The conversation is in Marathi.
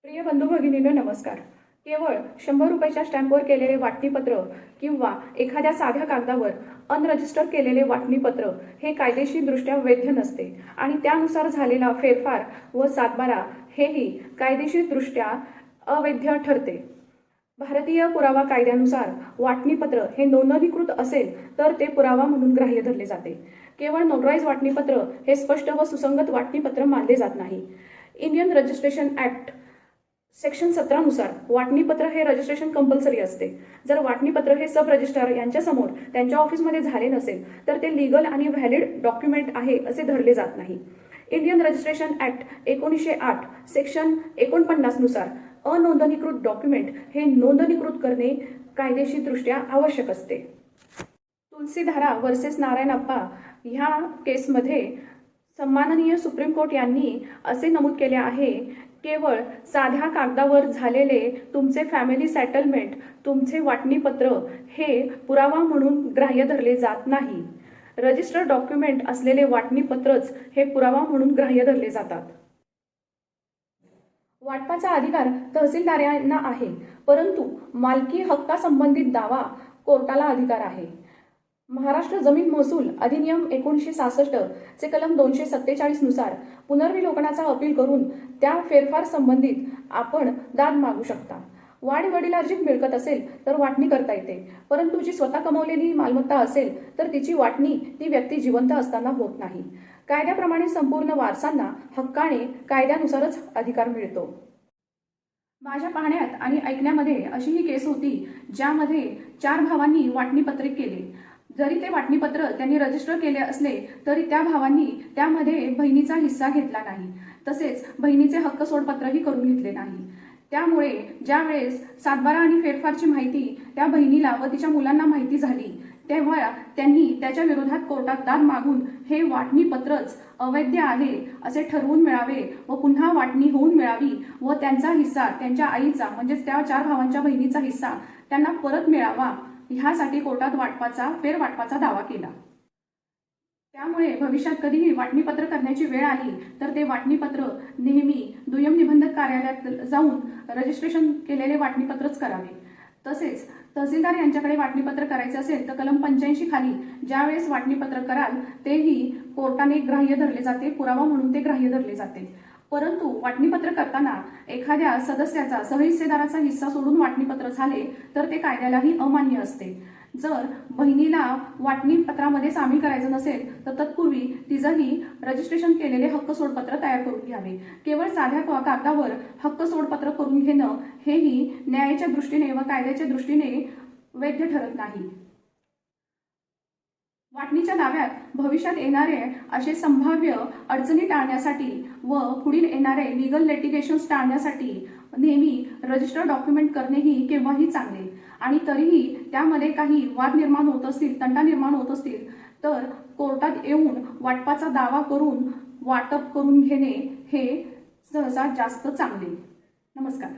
प्रिय बंधू भगिनींनो नमस्कार. केवळ 100 रुपयाच्या स्टॅम्पवर केलेले वाटणीपत्र किंवा एखाद्या साध्या कागदावर अनरजिस्टर केलेले वाटणीपत्र हे कायदेशीरदृष्ट्या वैध नसते आणि त्यानुसार झालेला फेरफार व सातबारा हेही कायदेशीरदृष्ट्या अवैध ठरते. भारतीय पुरावा कायद्यानुसार वाटणीपत्र हे नोंदणीकृत असेल तर ते पुरावा म्हणून ग्राह्य धरले जाते. केवळ नोटराइज वाटणीपत्र हे स्पष्ट व सुसंगत वाटणीपत्र मानले जात नाही. इंडियन रजिस्ट्रेशन ॲक्ट सेक्शन 17 नुसार वाटणीपत्र हे रजिस्ट्रेशन कंपल्सरी असते. जर वाटणीपत्र हे सब रजिस्ट्रार यांच्यासमोर त्यांच्या ऑफिसमध्ये झाले नसेल तर ते लीगल आणि व्हॅलिड डॉक्युमेंट आहे असे धरले जात नाही. इंडियन रजिस्ट्रेशन ॲक्ट 1908 सेक्शन 49 नुसार अनोंदणीकृत डॉक्युमेंट हे नोंदणीकृत करणे कायदेशीरदृष्ट्या आवश्यक असते. तुलसीधारा वर्सेस नारायणप्पा ह्या केसमध्ये सन्माननीय सुप्रीम कोर्ट यांनी असे नमूद केले आहे, केवळ साध्या कागदावर झालेले तुमचे फॅमिली सेटलमेंट, तुमचे वाटणीपत्र हे पुरावा म्हणून ग्राह्य धरले जात नाही. रजिस्टर्ड डॉक्युमेंट असलेले वाटणीपत्रच हे पुरावा म्हणून ग्राह्य धरले जातात. वाटपाचा अधिकार तहसीलदारांना आहे, परंतु मालकी हक्कासंबंधित दावा कोर्टाला अधिकार आहे. महाराष्ट्र जमीन महसूल अधिनियम 1966 चे कलम 247 नुसार पुनर्विलोकनाचा अपील करून त्या फेरफार संबंधित आपण दाद मागू शकता. वाडवडिलार्जित मिळकत असेल तर वाटणी करता येते, परंतु जी स्वतः कमवलेली मालमत्ता असेल तर तिची वाटणी ती व्यक्ती जिवंत असताना होत नाही. कायद्याप्रमाणे संपूर्ण वारसांना हक्काने कायद्यानुसारच अधिकार मिळतो. माझ्या पाहण्यात आणि ऐकण्यामध्ये अशी ही केस होती ज्यामध्ये 4 भावांनी वाटणीपत्र केले. जरी ते वाटणीपत्र त्यांनी रजिस्टर केले असले तरी त्या भावांनी त्यामध्ये बहिणीचा हिस्सा घेतला नाही, तसेच बहिणीचे हक्क सोडपत्रही करून घेतले नाही. त्यामुळे ज्या वेळेस सातबारा आणि फेरफारची माहिती त्या बहिणीला व तिच्या मुलांना माहिती झाली तेव्हा त्यांनी त्याच्या विरोधात कोर्टात दाद मागून हे वाटणीपत्रच अवैध आहे असे ठरवून मिळावे व पुन्हा वाटणी होऊन मिळावी व त्यांचा हिस्सा त्यांच्या आईचा म्हणजेच त्या 4 भावांच्या बहिणीचा हिस्सा त्यांना परत मिळावा ह्यासाठी कोर्टात फेरवाटपाचा दावा केला. त्यामुळे भविष्यात कधीही वाटणीपत्र करण्याची वेळ आली तर ते वाटणीपत्र नेहमी दुय्यम निबंधक कार्यालयात जाऊन रजिस्ट्रेशन केलेले वाटणीपत्रच करावे. तसेच तहसीलदार यांच्याकडे वाटणीपत्र करायचे असेल तर कलम 85 खाली ज्यावेळेस वाटणीपत्र कराल तेही कोर्टाने ग्राह्य धरले जाते, पुरावा म्हणून ते ग्राह्य धरले जाते. परंतु वाटणीपत्र करताना एखाद्या सदस्याचा सहहिस्सेदाराचा हिस्सा सोडून वाटणीपत्र झाले तर ते कायद्यालाही अमान्य असते. जर बहिणीला वाटणीपत्रामध्ये सामील करायचं नसेल तर तत्पूर्वी तिचंही रजिस्ट्रेशन केलेले हक्क सोडपत्र तयार करून घ्यावे. केवळ साध्या कागदावर हक्क सोडपत्र करून घेणं हेही न्यायाच्या दृष्टीने व कायद्याच्या दृष्टीने वैध ठरत नाही. वाटणीच्या दाव्यात भविष्यात येणारे असे संभाव्य अडचणी टाळण्यासाठी व पुढील येणारे लीगल लिटिगेशन्स टाळण्यासाठी नेहमी रजिस्टर्ड डॉक्युमेंट करणेही केव्हाही चांगले. आणि तरीही त्यामध्ये काही वाद निर्माण होत असतील, तंटा निर्माण होत असतील तर कोर्टात येऊन वाटपाचा दावा करून वाटप करून घेणे हे सहसा जास्त चांगले. नमस्कार.